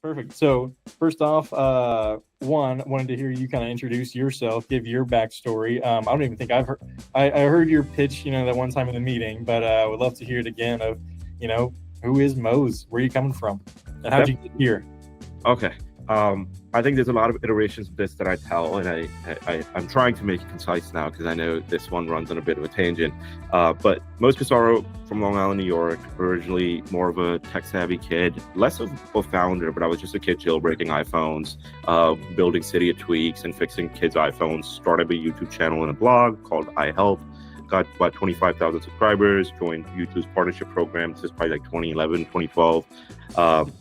Perfect. So first off, wanted to hear you kind of introduce yourself, give your backstory. I don't even think I've heard. I heard your pitch, that one time in the meeting, but I would love to hear it again. Of, who is Mose? Where are you coming from, and how'd you get here? Okay. I think there's a lot of iterations of this that I tell, and I'm trying to make it concise now because I know this one runs on a bit of a tangent. But Mose Cassaro from Long Island, New York, originally more of a tech-savvy kid, less of a founder, but I was just a kid jailbreaking iPhones, building Cydia tweaks and fixing kids' iPhones, started a YouTube channel and a blog called iHelp, got about 25,000 subscribers, joined YouTube's partnership program. This is probably like 2011, 2012.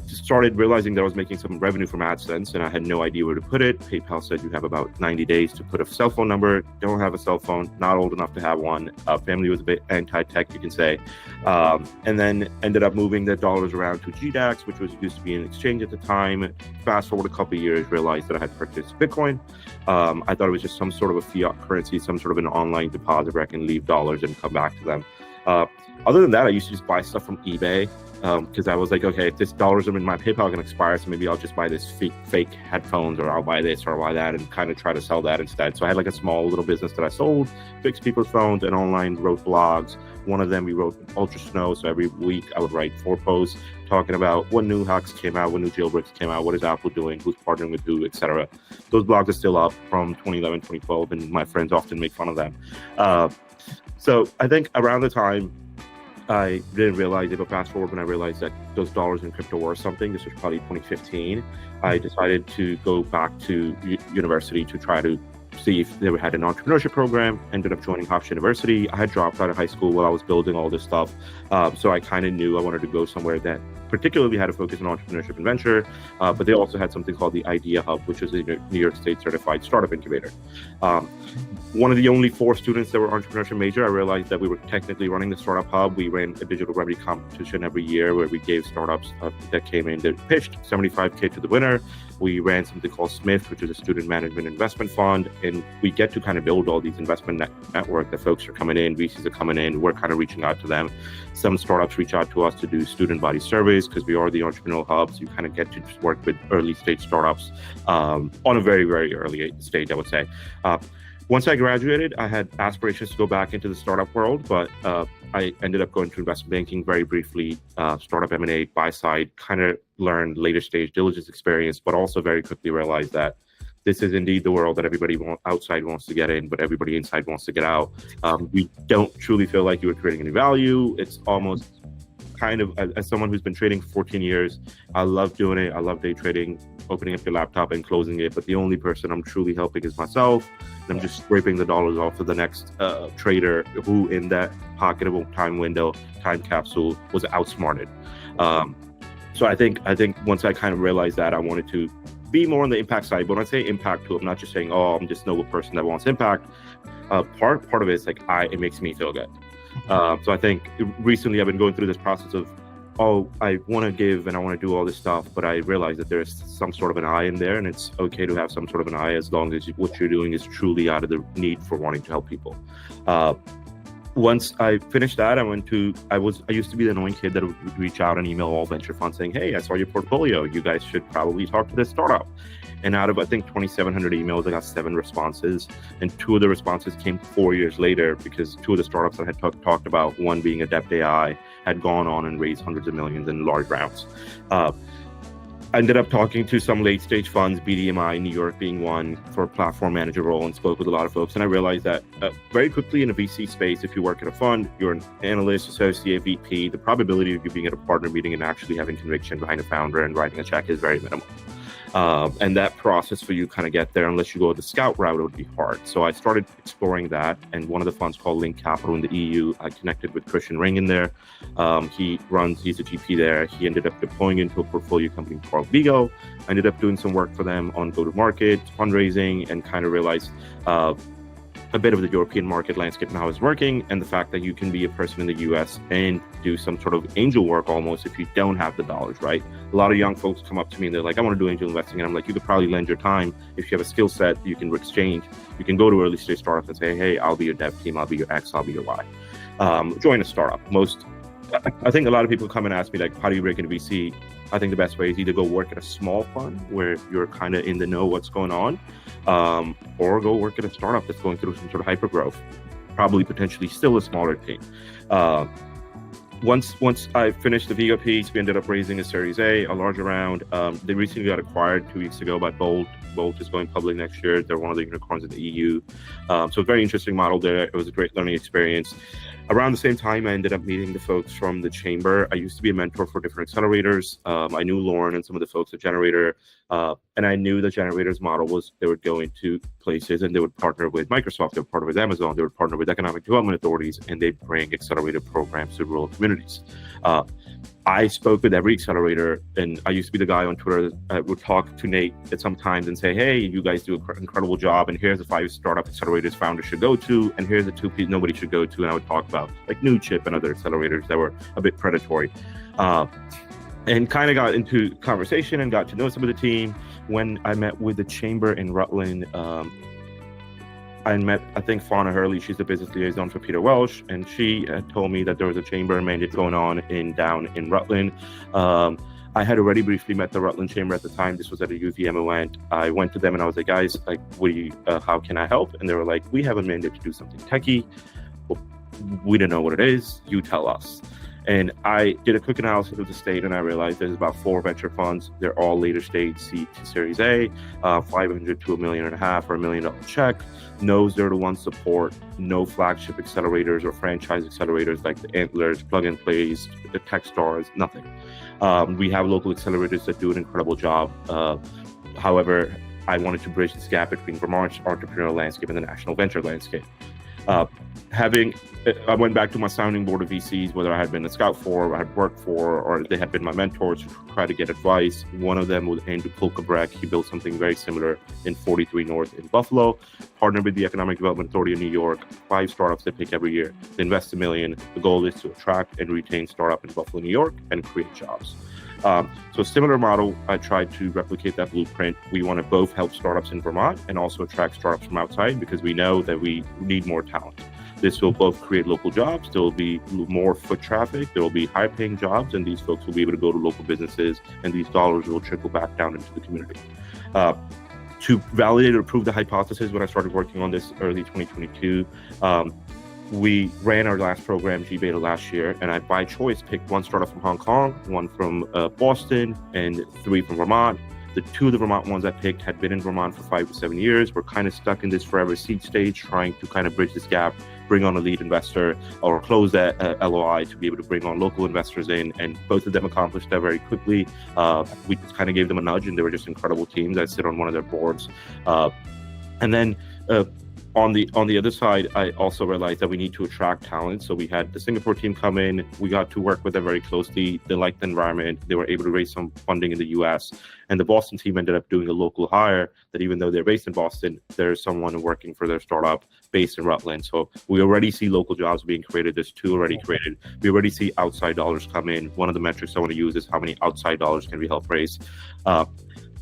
Started realizing that I was making some revenue from AdSense and I had no idea where to put it. PayPal said you have about 90 days to put a cell phone number. Don't have a cell phone, not old enough to have one. Family was a bit anti-tech, you can say. And then ended up moving the dollars around to GDAX, which used to be an exchange at the time. Fast forward a couple of years, realized that I had purchased Bitcoin. I thought it was just some sort of a fiat currency, some sort of an online deposit where I can leave dollars and come back to them. Other than that, I used to just buy stuff from eBay. Because I was like, okay, if this dollars are in my PayPal can expire, so maybe I'll just buy this fake headphones, or I'll buy this or I'll buy that, and kind of try to sell that instead. So I had like a small little business that I sold, fixed people's phones, and online wrote blogs. One of them we wrote Ultra Snow, so every week I would write 4 posts talking about what new hacks came out, what new jailbreaks came out, what is Apple doing, who's partnering with who, etc. Those blogs are still up from 2011, 2012, and my friends often make fun of them. So I think around the time I didn't realize it, but fast forward when I realized that those dollars in crypto were something, this was probably 2015, I decided to go back to university to try to see if they had an entrepreneurship program. Ended up joining Hofstra University. I had dropped out of high school while I was building all this stuff. So I kind of knew I wanted to go somewhere that particularly had a focus on entrepreneurship and venture, but they also had something called the Idea Hub, which is a New York State certified startup incubator. One of the only 4 students that were entrepreneurship major, I realized that we were technically running the Startup Hub. We ran a digital remedy competition every year where we gave startups that came in that pitched $75K to the winner. We ran something called Smith, which is a student management investment fund, and we get to kind of build all these investment network that folks are coming in, VCs are coming in, we're kind of reaching out to them. Some startups reach out to us to do student body surveys because we are the entrepreneurial hubs. You kind of get to just work with early stage startups on a very, very early stage, I would say. Once I graduated, I had aspirations to go back into the startup world, but I ended up going to investment banking very briefly, startup M&A, buy side, kind of learned later stage diligence experience, but also very quickly realized that this is indeed the world that everybody outside wants to get in, but everybody inside wants to get out. We don't truly feel like you are creating any value. It's almost kind of, as someone who's been trading for 14 years, I love doing it. I love day trading, opening up your laptop and closing it. But the only person I'm truly helping is myself. And I'm just scraping the dollars off of the next trader who in that pocket of a time window, time capsule was outsmarted. So I think once I kind of realized that, I wanted to be more on the impact side. But when I say impact too, I'm not just saying, oh, I'm just a noble person that wants impact. Part of it is like, it makes me feel good. So I think recently I've been going through this process of, I want to give and I want to do all this stuff, but I realize that there's some sort of an I in there, and it's okay to have some sort of an I as long as what you're doing is truly out of the need for wanting to help people. Once I finished that, I used to be the annoying kid that would reach out and email all venture funds saying, hey, I saw your portfolio. You guys should probably talk to this startup. And out of, I think, 2,700 emails, I got 7 responses. And 2 of the responses came 4 years later because 2 of the startups I had talked about, one being Adept AI, had gone on and raised hundreds of millions in large rounds. I ended up talking to some late stage funds, BDMI, New York being one, for a platform manager role, and spoke with a lot of folks. And I realized that very quickly in a VC space, if you work at a fund, you're an analyst, associate, VP, the probability of you being at a partner meeting and actually having conviction behind a founder and writing a check is very minimal. And that process for you kind of get there, unless you go the scout route, it would be hard. So I started exploring that. And one of the funds called Link Capital in the EU, I connected with Christian Ring in there. He's a GP there. He ended up deploying into a portfolio company called Vigo. I ended up doing some work for them on go-to-market, fundraising, and kind of realized a bit of the European market landscape and how it's working, and the fact that you can be a person in the US and do some sort of angel work almost if you don't have the dollars, right? A lot of young folks come up to me and they're like, I want to do angel investing. And I'm like, you could probably lend your time. If you have a skill set, you can exchange. You can go to early stage startups and say, hey, I'll be your dev team, I'll be your X, I'll be your Y. Join a startup. Most I think a lot of people come and ask me, like, how do you break into VC? I think the best way is either go work at a small fund where you're kind of in the know what's going on, or go work at a startup that's going through some sort of hyper growth, probably potentially still a smaller team. Once I finished the Vigo piece, we ended up raising a Series A, a larger round. They recently got acquired 2 weeks ago by Bolt. Bolt is going public next year. They're one of the unicorns in the EU. So a very interesting model there. It was a great learning experience. Around the same time, I ended up meeting the folks from the chamber. I used to be a mentor for different accelerators. I knew Lauren and some of the folks at Generator, and I knew the Generator's model was they would go into places and they would partner with Microsoft, they would partner with Amazon, they would partner with economic development authorities, and they'd bring accelerator programs to rural communities. I spoke with every accelerator, and I used to be the guy on Twitter that would talk to Nate at some times and say, hey, you guys do an incredible job, and here's the 5 startup accelerators founders should go to, and here's the 2 people nobody should go to. And I would talk about like New Chip and other accelerators that were a bit predatory. And kind of got into conversation and got to know some of the team. When I met with the chamber in Rutland, I met, I think, Fauna Hurley. She's the business liaison for Peter Welsh, and she had told me that there was a chamber mandate going on down in Rutland. I had already briefly met the Rutland Chamber at the time. This was at a UVM event. I went to them and I was like, guys, like, how can I help? And they were like, we have a mandate to do something techie. Well, we don't know what it is. You tell us. And I did a quick analysis of the state, and I realized there's about 4 venture funds. They're all later stage seed to Series A, 500 to $1.5 million or $1 million check. No 0-to-1 support, no flagship accelerators or franchise accelerators like the Antlers, Plug and Plays, the Techstars, nothing. We have local accelerators that do an incredible job. However, I wanted to bridge this gap between Vermont's entrepreneurial landscape and the national venture landscape. I went back to my sounding board of VCs, whether I had been a scout for, or I had worked for, or they had been my mentors to try to get advice. One of them was Andrew Pulkabreck. He built something very similar in 43 North in Buffalo, partnered with the Economic Development Authority of New York, 5 startups they pick every year. They invest $1 million. The goal is to attract and retain startup in Buffalo, New York, and create jobs. So similar model, I tried to replicate that blueprint. We want to both help startups in Vermont and also attract startups from outside, because we know that we need more talent. This will both create local jobs, there will be more foot traffic, there will be high paying jobs, and these folks will be able to go to local businesses, and these dollars will trickle back down into the community. To validate or prove the hypothesis, when I started working on this early 2022, we ran our last program, G-Beta, last year, and I, by choice, picked 1 startup from Hong Kong, 1 from Boston, and 3 from Vermont. The 2 of the Vermont ones I picked had been in Vermont for 5 to 7 years. We're kind of stuck in this forever seed stage, trying to kind of bridge this gap, bring on a lead investor, or close that LOI to be able to bring on local investors in. And both of them accomplished that very quickly. We just kind of gave them a nudge, and they were just incredible teams. I sit on one of their boards. And then on the other side, I also realized that we need to attract talent. So we had the Singapore team come in. We got to work with them very closely. They liked the environment. They were able to raise some funding in the US. And the Boston team ended up doing a local hire that, even though they're based in Boston, there's someone working for their startup based in Rutland. So we already see local jobs being created. There's 2 already created. We already see outside dollars come in. One of the metrics I want to use is how many outside dollars can we help raise.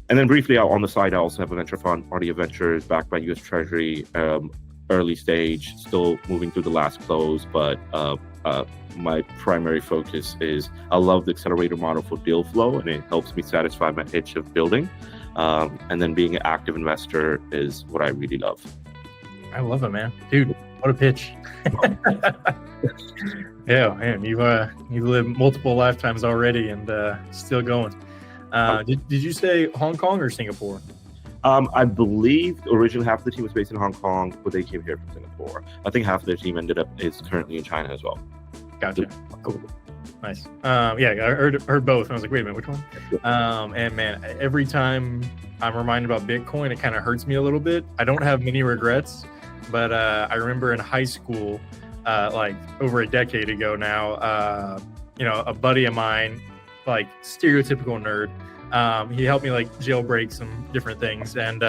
And then briefly on the side, I also have a venture fund, Ardia Ventures, backed by US Treasury, early stage, still moving through the last close. But my primary focus is I love the accelerator model for deal flow, and it helps me satisfy my itch of building. And then being an active investor is what I really love. I love it, man. Dude, what a pitch. Yeah, man, you've lived multiple lifetimes already and still going. Did you say Hong Kong or Singapore? I believe originally half of the team was based in Hong Kong, but they came here from Singapore. I think half of their team is currently in China as well. Gotcha. Cool. Nice. Yeah, I heard both. And I was like, wait a minute, which one? And man, every time I'm reminded about Bitcoin, it kind of hurts me a little bit. I don't have many regrets, but I remember in high school, like over a decade ago now, a buddy of mine, like stereotypical nerd, he helped me like jailbreak some different things, and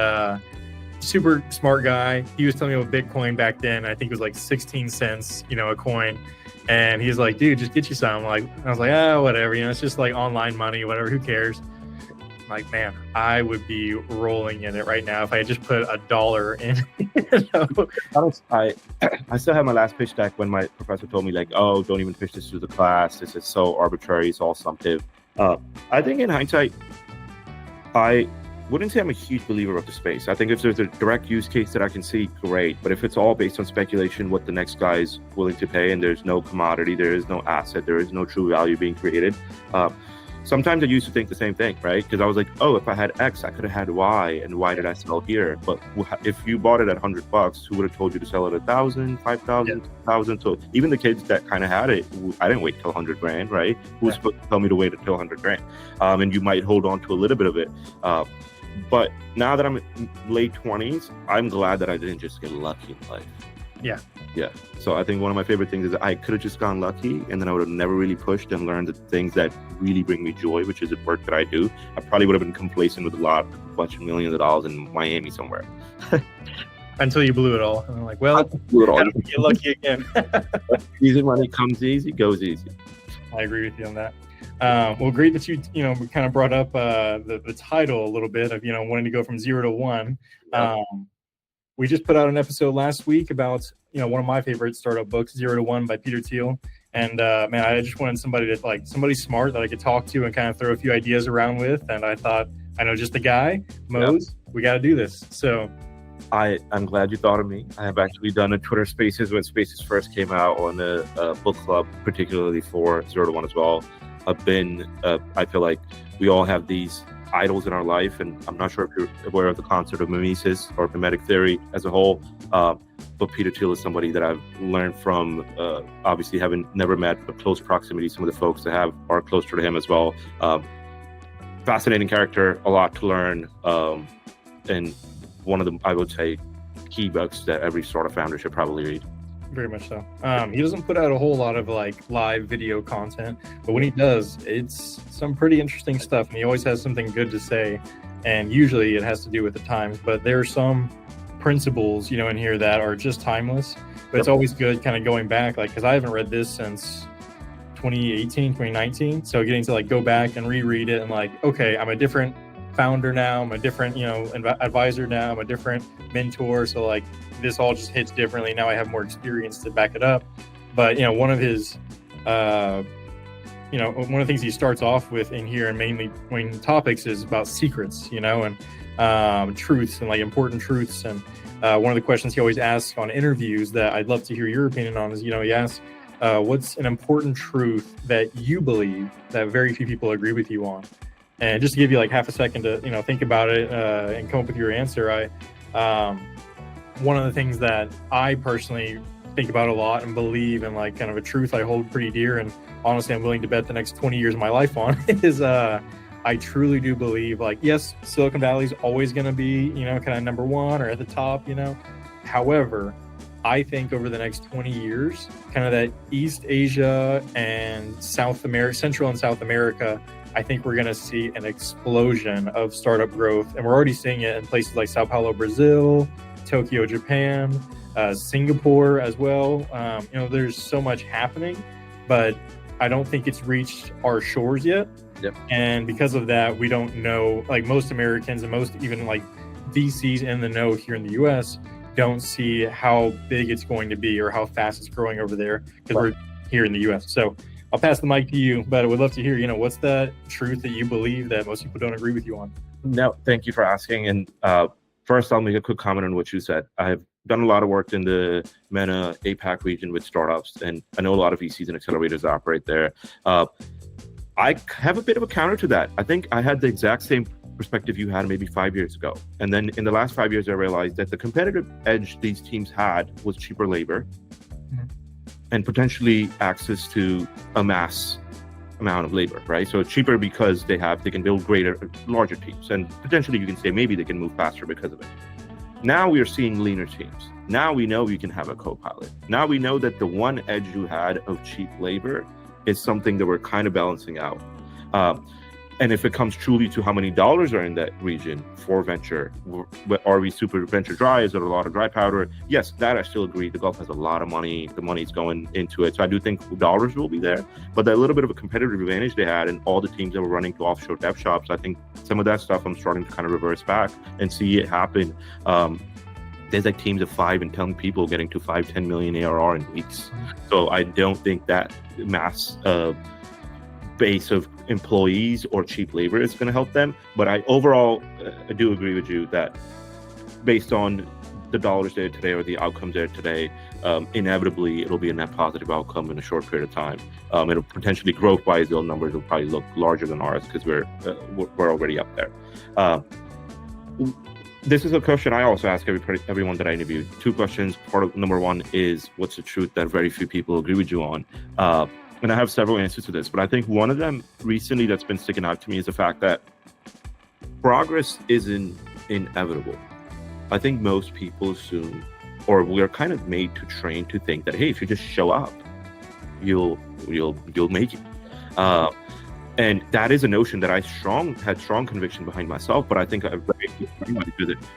super smart guy. He was telling me about Bitcoin back then. I think it was like 16 cents, a coin. And he's like, dude, just get you some. I was like, whatever, it's just like online money, whatever, who cares? like, man, I would be rolling in it right now if I had just put $1 in. You know? I still have my last pitch deck when my professor told me, like, oh, don't even pitch this to the class. This is so arbitrary. It's all assumptive. I think in hindsight, I wouldn't say I'm a huge believer of the space. I think if there's a direct use case that I can see, great. But if it's all based on speculation, what the next guy's willing to pay, and there's no commodity, there is no asset, there is no true value being created. Sometimes I used to think the same thing, right? Because I was like, oh, if I had X, I could have had Y, and why did I sell here? But if you bought it at $100, who would have told you to sell it at 1,000, 5,000, 1,000? So even the kids that kind of had it, I didn't wait till 100 grand, right? Who's supposed to tell me to wait until 100 grand? And you might hold on to a little bit of it. But now that I'm in late 20s, I'm glad that I didn't just get lucky in life. Yeah. So I think one of my favorite things is I could have just gone lucky, and then I would have never really pushed and learned the things that really bring me joy, which is the work that I do. I probably would have been complacent with a bunch of millions of dollars in Miami somewhere. Until you blew it all. And I'm like, well, get lucky again. Easy money comes easy, goes easy. I agree with you on that. Well, great that you kind of brought up the title a little bit of, wanting to go from 0 to 1. We just put out an episode last week about, one of my favorite startup books, 0 to 1 by Peter Thiel. And man, I just wanted somebody smart that I could talk to and kind of throw a few ideas around with. And I thought, I know just the guy, Mose, we got to do this. So I'm glad you thought of me. I have actually done a Twitter Spaces when Spaces first came out on a book club, particularly for 0 to 1 as well. I feel like we all have these idols in our life, and I'm not sure if you're aware of the concept of mimesis or mimetic theory as a whole, but Peter Thiel is somebody that I've learned from, obviously having never met, but close proximity, some of the folks that are closer to him as well. Fascinating character, a lot to learn, and one of the, I would say, key books that every startup founder should probably read. Very much so. He doesn't put out a whole lot of live video content, but when he does, it's some pretty interesting stuff, and he always has something good to say, and usually it has to do with the times. But there are some principles, in here that are just timeless, but it's always good kind of going back, because I haven't read this since 2018, 2019. So getting to go back and reread it and okay, I'm a different founder now, I'm a different, advisor now, I'm a different mentor. So this all just hits differently. Now I have more experience to back it up. But, one of his, one of the things he starts off with in here, and mainly when topics, is about secrets, and truths and important truths. And one of the questions he always asks on interviews that I'd love to hear your opinion on is, he asks, what's an important truth that you believe that very few people agree with you on? And just to give you half a second to, think about it and come up with your answer, one of the things that I personally think about a lot and believe in, kind of a truth I hold pretty dear, and honestly I'm willing to bet the next 20 years of my life on, is I truly do believe, yes, Silicon Valley's always going to be, kind of number one or at the top, However, I think over the next 20 years, kind of that East Asia and Central and South America, I think we're going to see an explosion of startup growth. And we're already seeing it in places like Sao Paulo, Brazil, Tokyo, Japan, Singapore as well. There's so much happening, but I don't think it's reached our shores yet. Yep. And because of that, we don't know, most Americans and most even VCs in the know here in the US don't see how big it's going to be or how fast it's growing over there, because we're here in the US. So I'll pass the mic to you, but I would love to hear, what's that truth that you believe that most people don't agree with you on? No, thank you for asking. And first, I'll make a quick comment on what you said. I have done a lot of work in the MENA, APAC region with startups, and I know a lot of VCs and accelerators that operate there. I have a bit of a counter to that. I think I had the exact same perspective you had maybe 5 years ago. And then in the last 5 years, I realized that the competitive edge these teams had was cheaper labor and potentially access to a mass amount of labor, right? So it's cheaper because they can build larger teams, and potentially you can say maybe they can move faster because of it. Now we are seeing leaner teams. Now we know you can have a co-pilot. Now we know that the one edge you had of cheap labor is something that we're kind of balancing out. And if it comes truly to how many dollars are in that region for venture, are we super venture dry? Is there a lot of dry powder? Yes, that I still agree. The Gulf has a lot of money. The money's going into it. So I do think dollars will be there. But that little bit of a competitive advantage they had and all the teams that were running to offshore dev shops, I think some of that stuff I'm starting to kind of reverse back and see it happen. There's like teams of 5 and 10 people getting to 5-10 million ARR in weeks. So I don't think that mass base of employees or cheap labor is going to help them. But I overall I do agree with you that based on the dollars there today or the outcomes there today, inevitably it'll be a net positive outcome in a short period of time. It'll potentially growth-wise, those numbers will probably look larger than ours because we're already up there. This is a question I also ask everyone that I interview. 2 questions. Part of number 1 is, what's the truth that very few people agree with you on? And I have several answers to this, but I think one of them recently that's been sticking out to me is the fact that progress isn't inevitable. I think most people assume, or we're kind of made to train to think that, hey, if you just show up, you'll make it. And that is a notion that I had strong conviction behind myself, but I think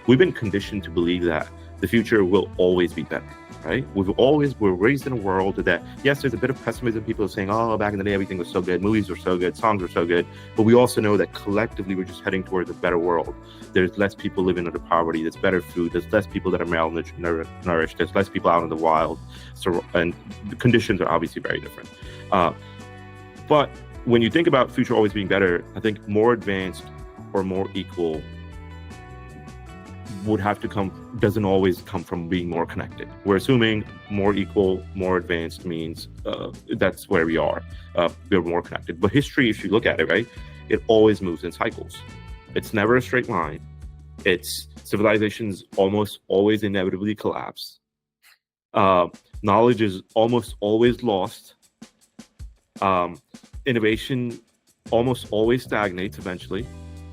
we've been conditioned to believe that the future will always be better, right? We're raised in a world that, yes, there's a bit of pessimism. People are saying, oh, back in the day, everything was so good. Movies were so good. Songs were so good. But we also know that collectively, we're just heading towards a better world. There's less people living under poverty. There's better food. There's less people that are malnourished. There's less people out in the wild. So, and the conditions are obviously very different. But when you think about future always being better, I think more advanced or more equal doesn't always come from being more connected. We're assuming more equal, more advanced means that's where we are. We're more connected. But history, if you look at it, right, it always moves in cycles. It's never a straight line. Civilizations almost always inevitably collapse. Knowledge is almost always lost. Innovation almost always stagnates eventually.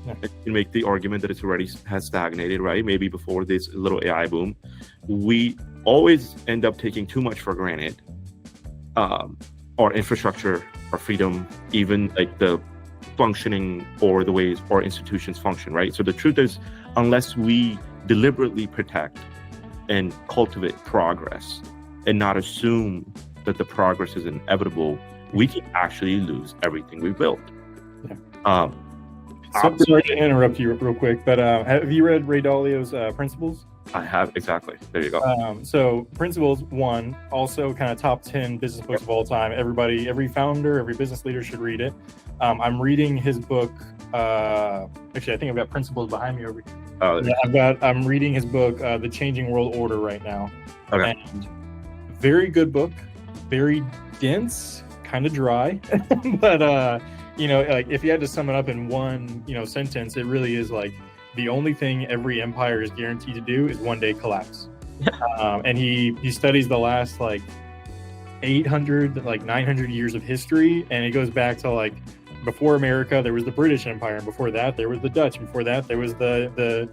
Yeah. You can make the argument that it's already has stagnated, right? Maybe before this little AI boom. We always end up taking too much for granted. Our infrastructure, our freedom, even like the functioning or the ways our institutions function, right? So the truth is, unless we deliberately protect and cultivate progress and not assume that the progress is inevitable, we can actually lose everything we built. Yeah. Sorry to interrupt you real quick, but have you read Ray Dalio's Principles? I have, exactly. There you go. So Principles, 1, also kind of top 10 business books of all time. Every founder, every business leader should read it. I'm reading his book. Actually, I think I've got Principles behind me over here. I'm reading his book, The Changing World Order, right now. Okay. And very good book, very dense, kind of dry, but like if you had to sum it up in one sentence, it really is like the only thing every empire is guaranteed to do is one day collapse. And he studies the last like 800 like 900 years of history, and it goes back to like before America there was the British Empire, and before that there was the Dutch, before that there was the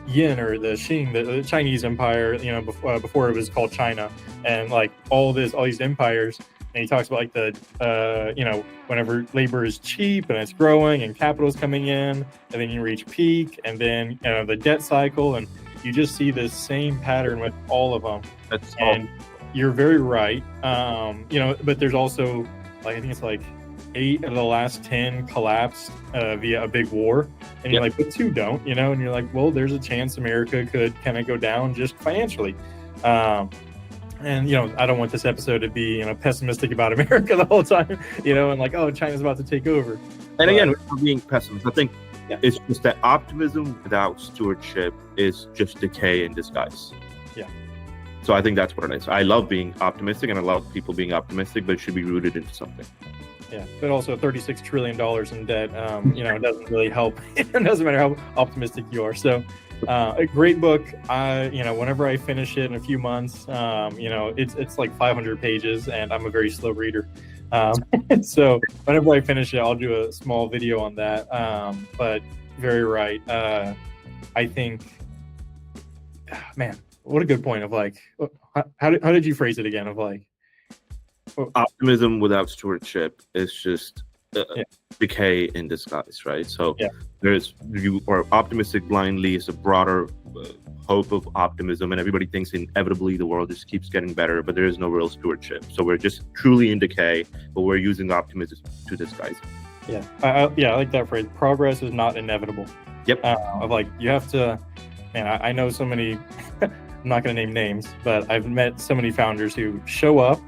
Yin or the Qing, the Chinese Empire, before it was called China, and like all these empires. And he talks about like the, whenever labor is cheap and it's growing and capital is coming in, and then you reach peak, and then the debt cycle, and you just see this same pattern with all of them. And you're very right. But there's also like I think it's like 8 of the last 10 collapsed via a big war, and you're like, but 2 don't, and you're like, well, there's a chance America could kind of go down just financially. And, I don't want this episode to be, pessimistic about America the whole time, and like, oh, China's about to take over. And again, we're being pessimistic. I think it's just that optimism without stewardship is just decay in disguise. Yeah. So I think that's what it is. I love being optimistic, and I love people being optimistic, but it should be rooted into something. Yeah, but also $36 trillion in debt, it doesn't really help. It doesn't matter how optimistic you are. So a great book. Whenever I finish it in a few months, it's like 500 pages, and I'm a very slow reader. So whenever I finish it, I'll do a small video on that. But very right. I think, man, what a good point of like, how did you phrase it again? Of like, optimism without stewardship is just Yeah. decay in disguise, right? So Yeah. you are optimistic blindly. It's a broader hope of optimism, and everybody thinks inevitably the world just keeps getting better, but there is no real stewardship. So we're just truly in decay, but we're using optimism to disguise it. Yeah, I like that phrase. Progress is not inevitable. Yep. Of like, you have to, man, I know so many, I'm not going to name names, but I've met so many founders who show up,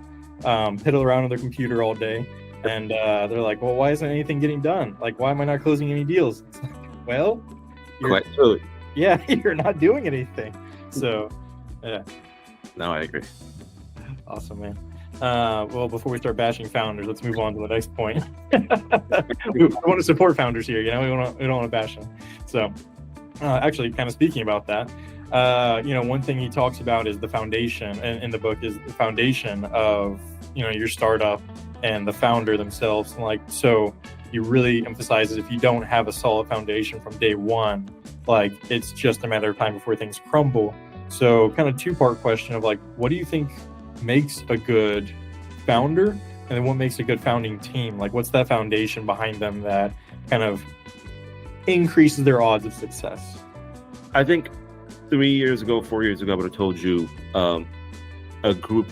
piddle around on their computer all day, and they're like, well, why isn't anything getting done? Like, why am I not closing any deals? It's like, well, yeah, you're not doing anything. So, yeah. No, I agree. Awesome, man. Well, before we start bashing founders, let's move on to the next point. We want to support founders here, we don't want to bash them. So, actually, kind of speaking about that, one thing he talks about is the foundation, and in the book is the foundation of your startup and the founder themselves. And like, so he really emphasizes if you don't have a solid foundation from day one, like it's just a matter of time before things crumble. So, kind of two-part question of like, what do you think makes a good founder, and then what makes a good founding team? Like, what's that foundation behind them that kind of increases their odds of success? I think 4 years ago, I would have told you a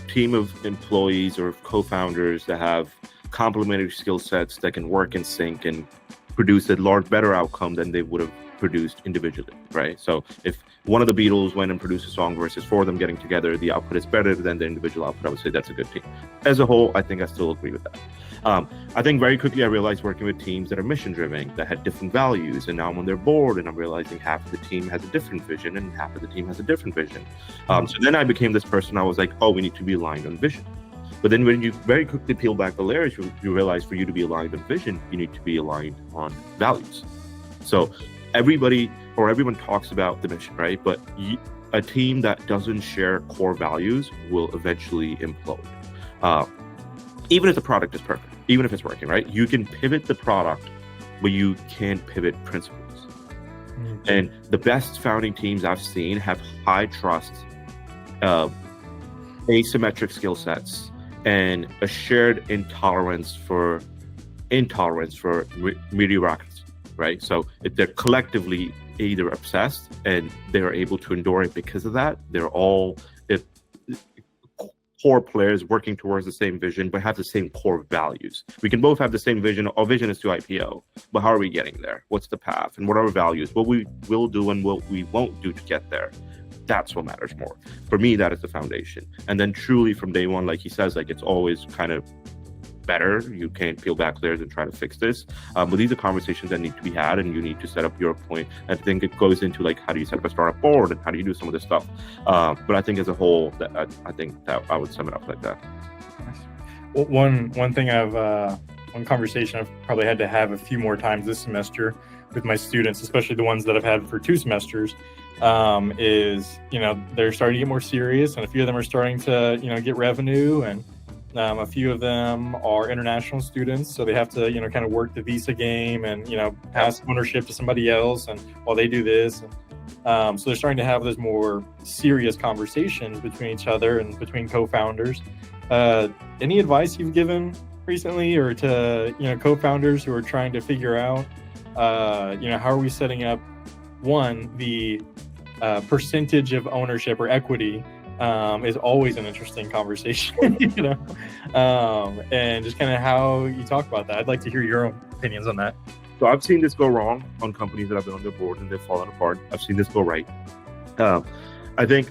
team of employees or co-founders that have complementary skill sets that can work in sync and produce a better outcome than they would have produced individually, right? So if one of the Beatles went and produced a song versus 4 of them getting together, the output is better than the individual output. I would say that's a good team. As a whole, I think I still agree with that. I think very quickly I realized working with teams that are mission-driven, that had different values, and now I'm on their board and I'm realizing half of the team has a different vision and half of the team has a different vision. So then I became this person. I was like, oh, we need to be aligned on vision. But then when you very quickly peel back the layers, you realize for you to be aligned on vision, you need to be aligned on values. So everyone talks about the mission, right? But a team that doesn't share core values will eventually implode. Even if the product is perfect, even if it's working, right? You can pivot the product, but you can't pivot principles. Mm-hmm. And the best founding teams I've seen have high trust, asymmetric skill sets, and a shared intolerance for mediocrity, right? So if they're collectively either obsessed and they're able to endure it because of that, they're all core players working towards the same vision, but have the same core values. We can both have the same vision. Our vision is to IPO, but how are we getting there? What's the path? And what are our values? What we will do and what we won't do to get there. That's what matters more. For me, that is the foundation. And then truly from day one, like he says, like it's always kind of better. You can't peel back layers and try to fix this. But these are conversations that need to be had, and you need to set up your point. I think it goes into like, how do you set up a startup board and how do you do some of this stuff? But I think as a whole, I think that I would sum it up like that. Well, one thing one conversation I've probably had to have a few more times this semester with my students, especially the ones that I've had for 2 semesters, is, they're starting to get more serious, and a few of them are starting to, get revenue, and a few of them are international students, so they have to, kind of work the visa game and, pass ownership to somebody else, and while they do this. So they're starting to have those more serious conversations between each other and between co-founders. Any advice you've given recently, or to, co-founders who are trying to figure out, how are we setting up, one, the percentage of ownership or equity is always an interesting conversation, and just kind of how you talk about that. I'd like to hear your own opinions on that. So I've seen this go wrong on companies that I've been on their board and they've fallen apart. I've seen this go right. I think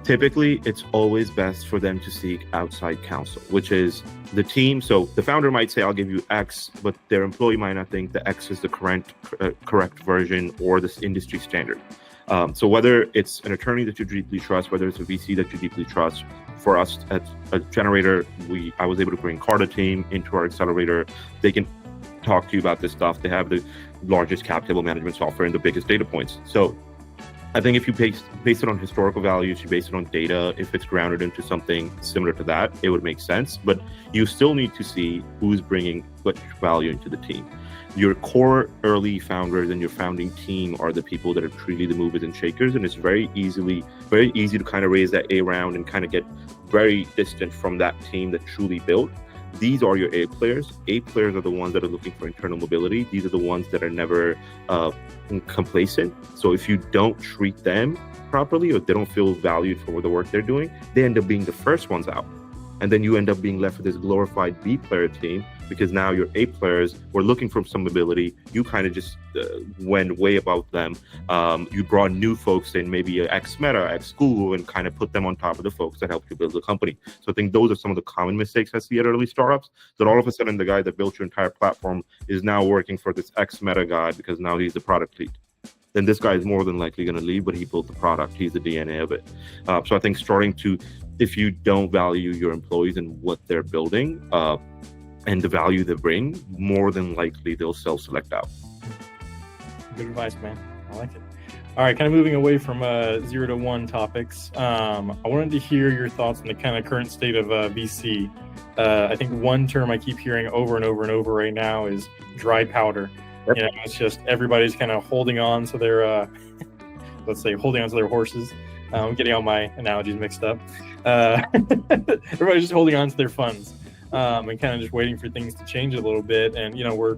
typically it's always best for them to seek outside counsel, which is the team. So the founder might say, I'll give you X, but their employee might not think that X is the correct version or this industry standard. So whether it's an attorney that you deeply trust, whether it's a VC that you deeply trust, for us at a generator, I was able to bring Carta team into our accelerator. They can talk to you about this stuff. They have the largest cap table management software and the biggest data points. So I think if you base it on historical values, you base it on data, if it's grounded into something similar to that, it would make sense. But you still need to see who's bringing what value into the team. Your core early founders and your founding team are the people that are truly the movers and shakers, and it's very easy to kind of raise that A round and kind of get very distant from that team that truly built. these are your A players. A players are the ones that are looking for internal mobility. These are the ones that are never complacent. So if you don't treat them properly, or they don't feel valued for the work they're doing, they end up being the first ones out. And then you end up being left with this glorified B player team, because now your A players were looking for some mobility. You kind of just went way above them. You brought new folks in, maybe ex-Meta, ex-Google, and kind of put them on top of the folks that helped you build the company. So I think those are some of the common mistakes I see at early startups, that all of a sudden the guy that built your entire platform is now working for this ex-Meta guy because now he's the product lead. Then this guy is more than likely going to leave, but he built the product. He's the DNA of it. So I think if you don't value your employees and what they're building and the value they bring, more than likely they'll self-select out. Good advice, man. I like it. All right, kind of moving away from 0 to 1 topics. I wanted to hear your thoughts on the kind of current state of VC. I think one term I keep hearing over and over and over right now is dry powder. Yep. You know, it's just everybody's kind of holding on to their, let's say, holding on to their horses. I'm getting all my analogies mixed up. Everybody's just holding on to their funds and kind of just waiting for things to change a little bit. And, you know, we're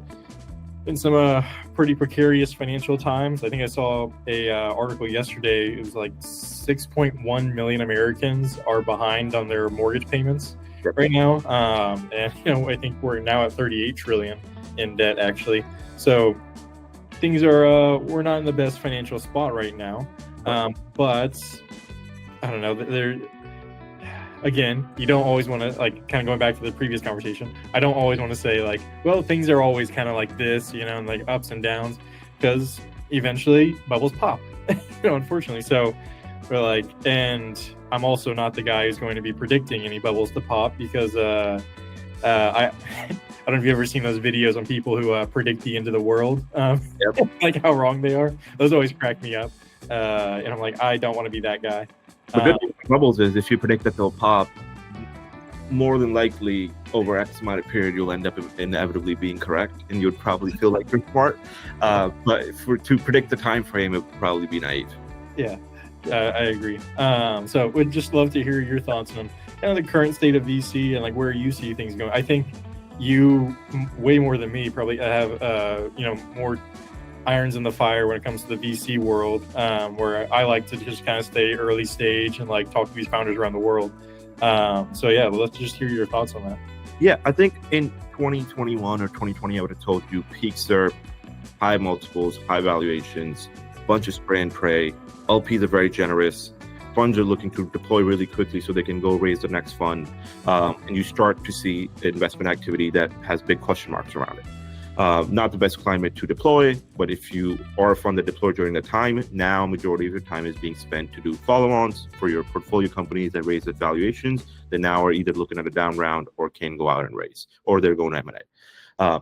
in some pretty precarious financial times. I think I saw a article yesterday. It was like 6.1 million Americans are behind on their mortgage payments right now. And, you know, I think we're now at 38 trillion in debt, actually. So things are, we're not in the best financial spot right now. But I don't know, again, you don't always want to, like, kind of going back to the previous conversation, I don't always want to say like, well, things are always kind of like this, you know, and like ups and downs, because eventually bubbles pop, you know, unfortunately. So we're like, and I'm also not the guy who's going to be predicting any bubbles to pop, because I don't know if you've ever seen those videos on people who predict the end of the world, like how wrong they are. Those always crack me up. And I'm like, I don't want to be that guy. The good thing with bubbles is if you predict that they'll pop, more than likely over X amount of period, you'll end up inevitably being correct, and you'd probably feel like you're smart. But to predict the time frame, it would probably be naive. Yeah, I agree. So would just love to hear your thoughts on kind of the current state of VC and like where you see things going. I think you, way more than me, probably have you know, more irons in the fire when it comes to the VC world, where I like to just kind of stay early stage and like talk to these founders around the world. So yeah, well, let's just hear your thoughts on that. Yeah, I think in 2021 or 2020, I would have told you peaks are high multiples, high valuations, bunch of spray and pray. LPs are very generous. Funds are looking to deploy really quickly so they can go raise the next fund. And you start to see investment activity that has big question marks around it. Not the best climate to deploy, but if you are a fund that deployed during the time, now majority of your time is being spent to do follow-ons for your portfolio companies that raise at valuations that now are either looking at a down round or can go out and raise, or they're going to M&A.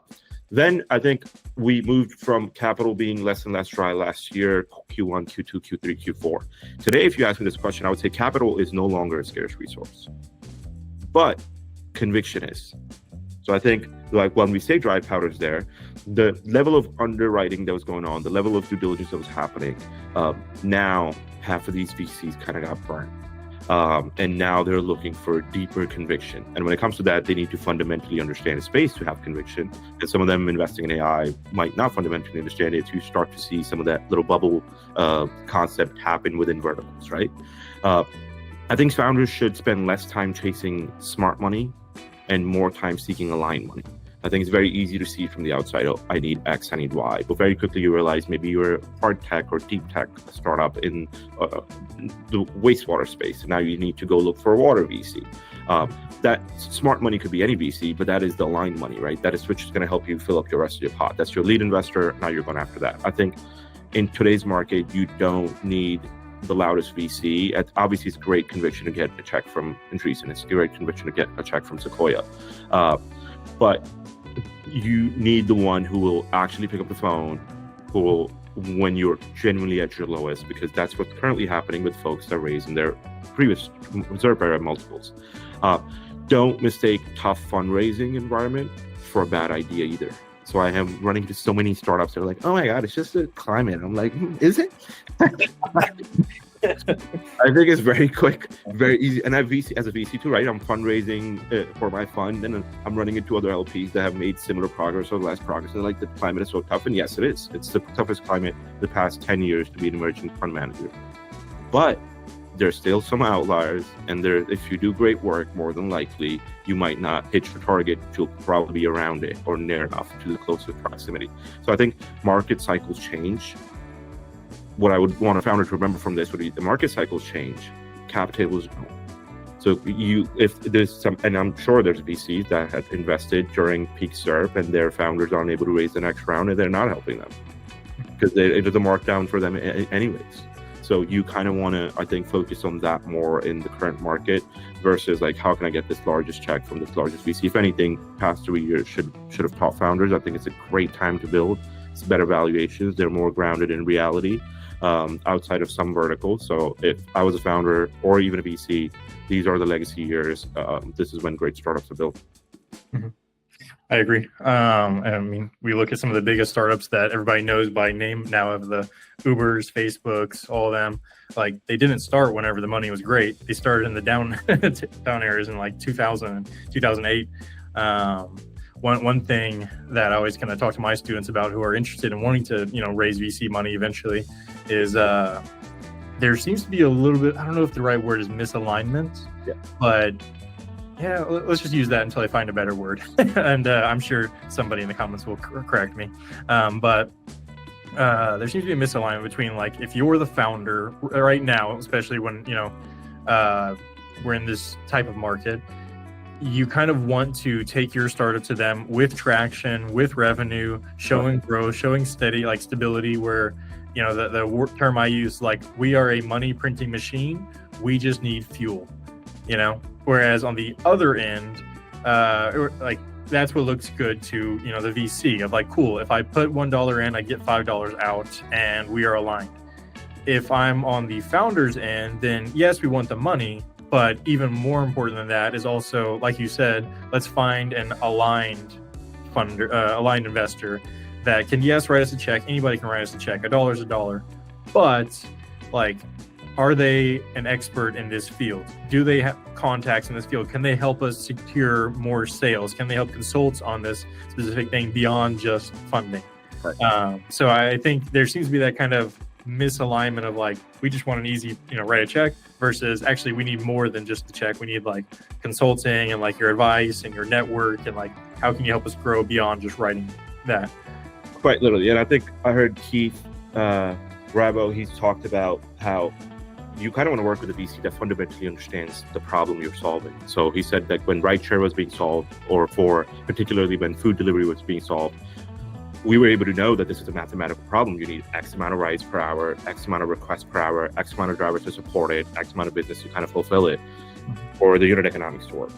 Then I think we moved from capital being less and less dry last year, Q1, Q2, Q3, Q4. Today, if you ask me this question, I would say capital is no longer a scarce resource, but conviction is. So I think, like, when we say dry powder's there, the level of underwriting that was going on, the level of due diligence that was happening, now half of these VCs kind of got burned. And now they're looking for deeper conviction. And when it comes to that, they need to fundamentally understand the space to have conviction. And some of them investing in AI might not fundamentally understand it. You start to see some of that little bubble concept happen within verticals, right? I think founders should spend less time chasing smart money and more time seeking aligned money. I think it's very easy to see from the outside, oh, I need X, I need Y. But very quickly you realize maybe you're a hard tech or deep tech startup in the wastewater space. And now you need to go look for a water VC. That smart money could be any VC, but that is the aligned money, right? That is which is going to help you fill up your rest of your pot. That's your lead investor. Now you're going after that. I think in today's market, you don't need the loudest VC. Obviously, it's great conviction to get a check from Andreessen. It's great conviction to get a check from Sequoia. But you need the one who will actually pick up the phone, who will, when you're genuinely at your lowest, because that's what's currently happening with folks that are raising their previous reserve era multiples. Don't mistake tough fundraising environment for a bad idea either. So I am running into so many startups that are like, oh my God, it's just a climate. I'm like, is it? I think it's very quick, very easy. And as a VC too, right? I'm fundraising for my fund, and I'm running into other LPs that have made similar progress or less progress. And like, the climate is so tough. And yes, it is. It's the toughest climate the past 10 years to be an emerging fund manager. But there's still some outliers, and if you do great work, more than likely you might not hit your target. You'll probably be around it or near enough to the closest proximity. So I think market cycles change. What I would want a founder to remember from this would be the market cycles change, cap tables don't. So if there's some, and I'm sure there's VCs that have invested during peak SERP and their founders aren't able to raise the next round, and they're not helping them because it is a markdown for them anyways. So you kind of want to, I think, focus on that more in the current market versus like, how can I get this largest check from this largest VC? If anything, past 3 years should have taught founders. I think it's a great time to build. It's better valuations. They're more grounded in reality outside of some verticals. So if I was a founder or even a VC, these are the legacy years. This is when great startups are built. Mm-hmm. I agree. I mean, we look at some of the biggest startups that everybody knows by name now, of the Ubers, Facebooks, all of them. Like, they didn't start whenever the money was great. They started in the down areas in like 2000, 2008. One thing that I always kind of talk to my students about who are interested in wanting to, raise VC money eventually is there seems to be a little bit, I don't know if the right word is misalignment, but yeah, let's just use that until I find a better word. And I'm sure somebody in the comments will correct me. But there seems to be a misalignment between, like, if you're the founder right now, especially when, we're in this type of market, you kind of want to take your startup to them with traction, with revenue, showing growth, showing steady, like, stability, where, the term I use, like, we are a money printing machine. We just need fuel, Whereas on the other end, like, that's what looks good to, the VC of like, cool, if I put $1 in, I get $5 out, and we are aligned. If I'm on the founder's end, then yes, we want the money, but even more important than that is also, like you said, let's find an aligned funder, aligned investor that can, yes, write us a check. Anybody can write us a check. $1 is $1, but like, are they an expert in this field? Do they have contacts in this field? Can they help us secure more sales? Can they help consult on this specific thing beyond just funding? Right. So I think there seems to be that kind of misalignment of like, we just want an easy, write a check, versus actually we need more than just the check. We need like consulting and like your advice and your network, and like, how can you help us grow beyond just writing that? Quite literally. And I think I heard Keith Rabo, he's talked about how you kind of want to work with a VC that fundamentally understands the problem you're solving. So he said that when rideshare was being solved, or particularly when food delivery was being solved, we were able to know that this is a mathematical problem. You need X amount of rides per hour, X amount of requests per hour, X amount of drivers to support it, X amount of business to kind of fulfill it, for the unit economics to work.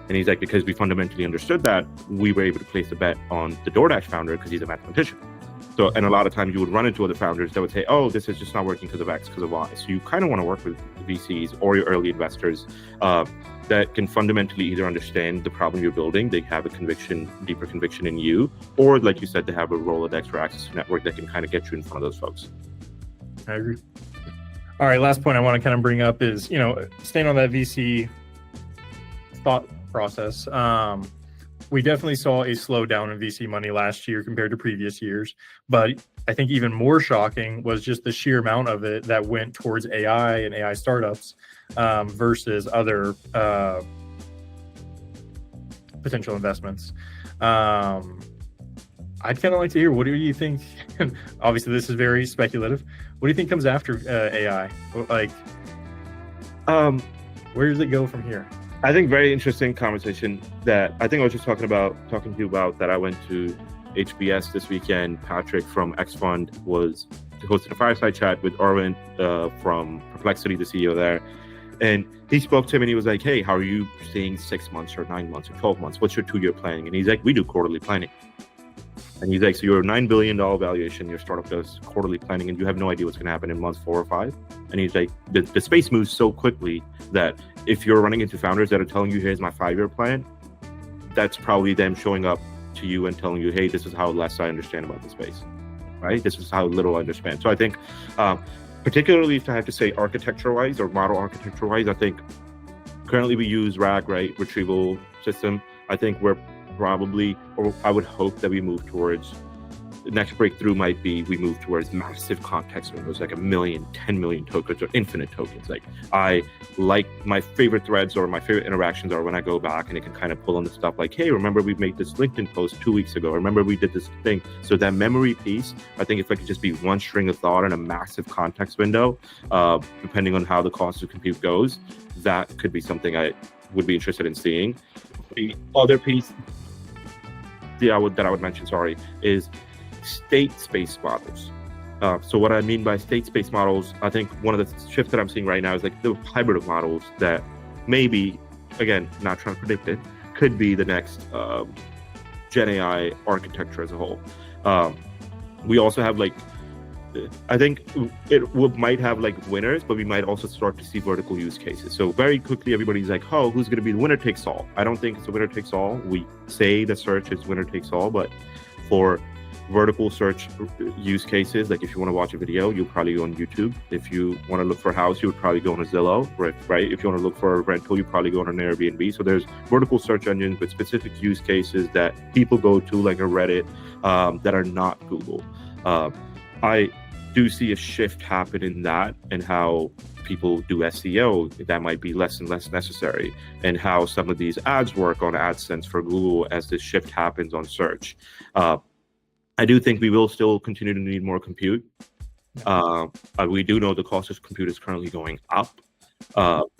And he's like, because we fundamentally understood that, we were able to place a bet on the DoorDash founder because he's a mathematician. So, and a lot of times you would run into other founders that would say, oh, this is just not working because of X, because of Y. So you kind of want to work with VCs or your early investors that can fundamentally either understand the problem you're building, they have a deeper conviction in you, or like you said, they have a Rolodex or access to network that can kind of get you in front of those folks. I agree. All right, last point I want to kind of bring up is, staying on that VC thought process. We definitely saw a slowdown in VC money last year compared to previous years, but I think even more shocking was just the sheer amount of it that went towards AI and AI startups versus other potential investments. I'd kind of like to hear, what do you think? Obviously, this is very speculative. What do you think comes after AI? Like, where does it go from here? I think very interesting conversation that I think I was just talking to you about, that I went to HBS this weekend. Patrick from X Fund was hosting a fireside chat with Arvind from Perplexity, the CEO there. And he spoke to him and he was like, hey, how are you seeing 6 months or 9 months or 12 months? What's your 2-year planning? And he's like, we do quarterly planning. And he's like, so you're a $9 billion valuation, your startup does quarterly planning, and you have no idea what's going to happen in month 4 or 5. And he's like, the space moves so quickly that if you're running into founders that are telling you, here's my 5-year plan, that's probably them showing up to you and telling you, hey, this is how less I understand about the space, right? This is how little I understand. So I think particularly if I have to say architecture-wise or model architecture-wise, I think currently we use RAG, right, retrieval system. I think we're probably, or I would hope that we move towards, the next breakthrough might be we move towards massive context windows, like 1 million, 10 million tokens, or infinite tokens. Like I like my favorite threads or my favorite interactions are when I go back and it can kind of pull on the stuff like, hey, remember we made this LinkedIn post 2 weeks ago. Remember we did this thing. So that memory piece, I think if I could just be one string of thought in a massive context window, depending on how the cost of compute goes, that could be something I would be interested in seeing. The other piece that I would mention, is state space models. So what I mean by state space models, I think one of the shifts that I'm seeing right now is like the hybrid of models that maybe, again, not trying to predict it, could be the next Gen AI architecture as a whole. We also have like, I think might have like winners, but we might also start to see vertical use cases. So very quickly, everybody's like, oh, who's going to be the winner takes all? I don't think it's a winner takes all. We say the search is winner takes all, but for vertical search use cases, like if you want to watch a video, you'll probably go on YouTube. If you want to look for a house, you would probably go on a Zillow, right? If you want to look for a rental, you probably go on an Airbnb. So there's vertical search engines with specific use cases that people go to, like a Reddit, that are not Google. I do see a shift happen in that and how people do SEO. That might be less and less necessary, and how some of these ads work on AdSense for Google as this shift happens on search. I do think we will still continue to need more compute. We do know the cost of compute is currently going up,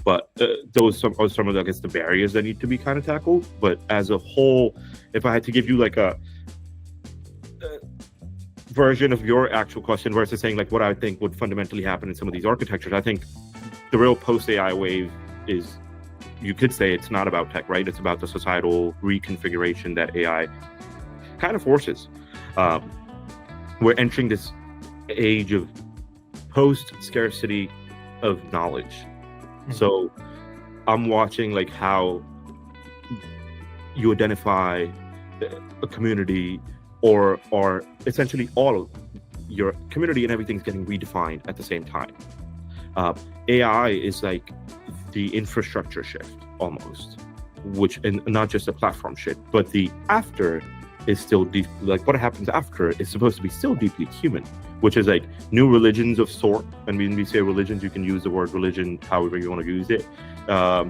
but those are some of, I guess, the barriers that need to be kind of tackled. But as a whole, if I had to give you like a version of your actual question versus saying like what I think would fundamentally happen in some of these architectures, I think the real post-AI wave is, you could say it's not about tech, right? It's about the societal reconfiguration that AI kind of forces. We're entering this age of post-scarcity of knowledge. Mm-hmm. So I'm watching like how you identify a community or essentially all of your community and everything's getting redefined at the same time. AI is like the infrastructure shift almost, which, and not just a platform shift, but the after is still deep, like what happens after is supposed to be still deeply human, which is like new religions of sort. And when we say religions, you can use the word religion however you want to use it.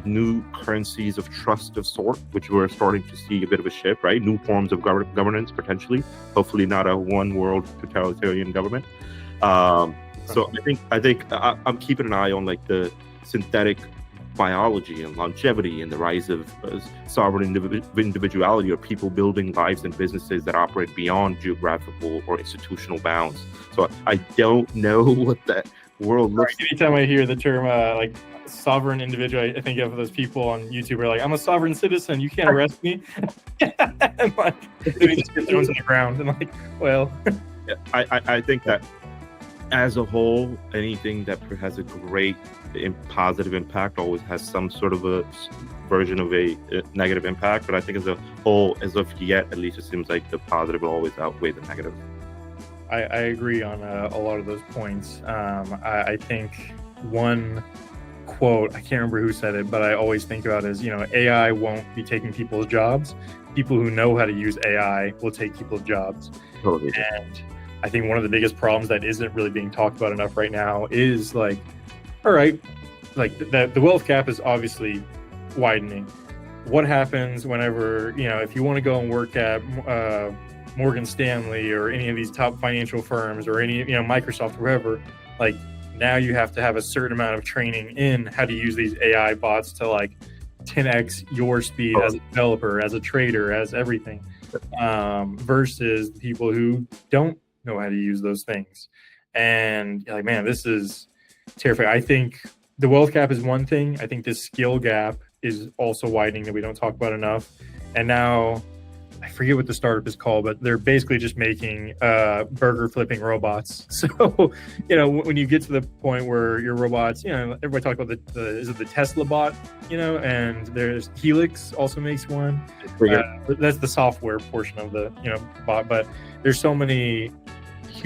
New currencies of trust of sort, which we're starting to see a bit of a shift, right? New forms of governance potentially, hopefully not a one world totalitarian government. So I think I'm keeping an eye on like the synthetic biology and longevity and the rise of sovereign individuality, or people building lives and businesses that operate beyond geographical or institutional bounds. So I don't know what that world looks like. Anytime I hear the term like sovereign individual, I think of those people on YouTube who are like, I'm a sovereign citizen, you can't arrest me. And like, they just get thrown to the ground. And like, well. I think that as a whole, anything that has a great positive impact always has some sort of a version of a negative impact. But I think as a whole, as of yet, at least it seems like the positive will always outweigh the negative. I agree on a lot of those points. I think one quote, I can't remember who said it, but I always think about is, AI won't be taking people's jobs. People who know how to use AI will take people's jobs. Totally. And I think one of the biggest problems that isn't really being talked about enough right now is like, all right, like the wealth gap is obviously widening. What happens whenever, if you want to go and work at Morgan Stanley or any of these top financial firms or any, Microsoft, wherever, like now you have to have a certain amount of training in how to use these AI bots to like 10x your speed as a developer, as a trader, as everything, versus people who don't know how to use those things. And like, man, this is terrifying. I think the wealth gap is one thing. I think this skill gap is also widening that we don't talk about enough. And now I forget what the startup is called, but they're basically just making burger flipping robots. So, when you get to the point where your robots, everybody talks about is it the Tesla bot, and there's Helix also makes one. That's the software portion of the, bot, but there's so many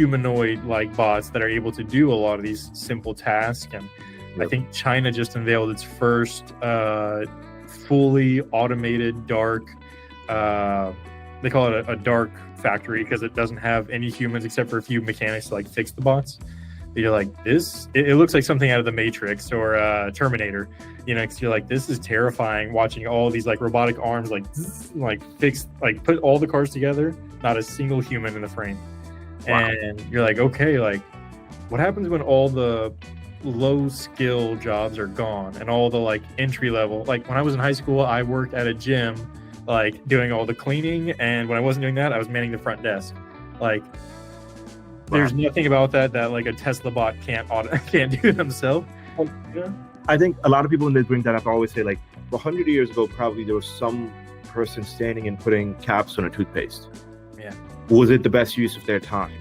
humanoid like bots that are able to do a lot of these simple tasks. And I think China just unveiled its first fully automated dark, they call it a dark factory because it doesn't have any humans except for a few mechanics to like fix the bots. You're like, this, it looks like something out of the Matrix or Terminator, you know, because you're like, this is terrifying watching all these like robotic arms like fix, like put all the cars together, not a single human in the frame. Wow. And you're like, okay, like what happens when all the low skill jobs are gone and all the like entry level, like when I was in high school, I worked at a gym, like doing all the cleaning. And when I wasn't doing that, I was manning the front desk. Like, there's nothing about that like a Tesla bot can't do themselves. Yeah. I think a lot of people when they bring that up always say like 100 years ago probably there was some person standing and putting caps on a toothpaste. Yeah. Was it the best use of their time?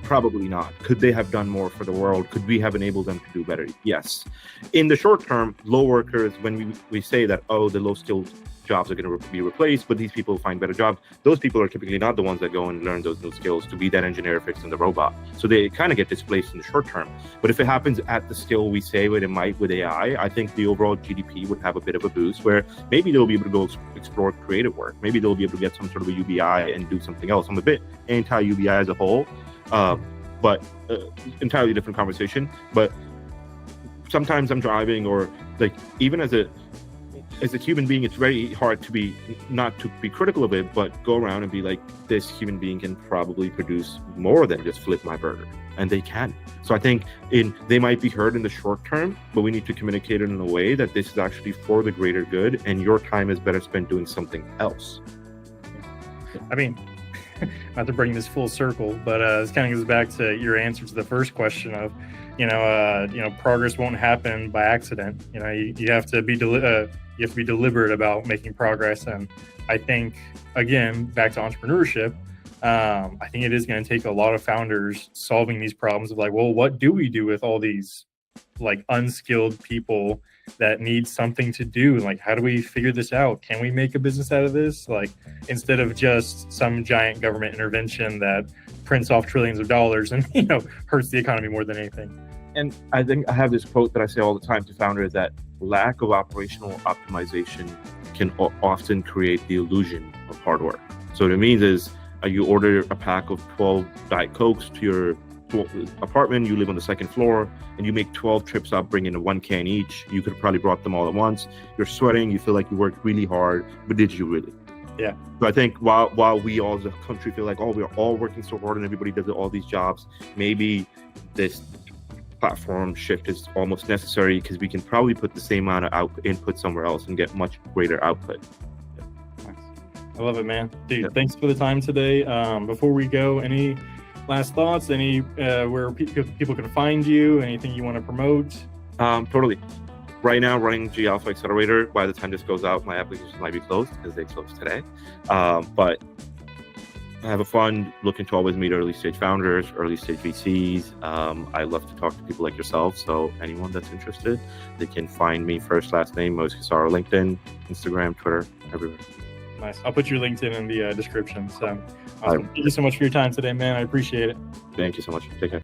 Probably not. Could they have done more for the world? Could we have enabled them to do better? Yes. In the short term, low workers, when we say that, oh, the low skilled jobs are going to be replaced, but these people find better jobs, those people are typically not the ones that go and learn those new skills to be that engineer fixing the robot. So they kind of get displaced in the short term. But if it happens at the scale we say it might with AI, I think the overall GDP would have a bit of a boost where maybe they'll be able to go explore creative work. Maybe they'll be able to get some sort of a UBI and do something else. I'm a bit anti-UBI as a whole, but entirely different conversation. But sometimes I'm driving or like even as a human being, it's very hard to be not to be critical of it, but go around and be like, this human being can probably produce more than just flip my burger, and they can. So I think they might be heard in the short term, but we need to communicate it in a way that this is actually for the greater good, and your time is better spent doing something else. I mean, not to bring this full circle, but this kind of goes back to your answer to the first question of, progress won't happen by accident. You have to be deliberate about making progress. And I think, again, back to entrepreneurship, I think it is going to take a lot of founders solving these problems of like, well, what do we do with all these like unskilled people that need something to do? Like, how do we figure this out? Can we make a business out of this? Like, instead of just some giant government intervention that prints off trillions of dollars and, hurts the economy more than anything. And I think I have this quote that I say all the time to founders that lack of operational optimization can often create the illusion of hard work. So what it means is you order a pack of 12 Diet Cokes to your apartment, you live on the second floor, and you make 12 trips up, bring in one can each. You could have probably brought them all at once. You're sweating, you feel like you worked really hard, but did you really? Yeah. So I think while we all as a country feel like, oh, we're all working so hard and everybody does all these jobs, maybe this platform shift is almost necessary because we can probably put the same amount of input somewhere else and get much greater output. Nice. I love it, man. Dude, Thanks for the time today. Before we go, any last thoughts? Any where people can find you? Anything you want to promote? Totally. Right now, running G Alpha Accelerator. By the time this goes out, my application might be closed because they closed today. But I have a fund looking to always meet early stage founders, early stage VCs. I love to talk to people like yourself. So anyone that's interested, they can find me first, last name, Mose Cassaro, LinkedIn, Instagram, Twitter, everywhere. Nice. I'll put your LinkedIn in the description. So awesome. Thank you so much for your time today, man. I appreciate it. Thank you so much. Take care.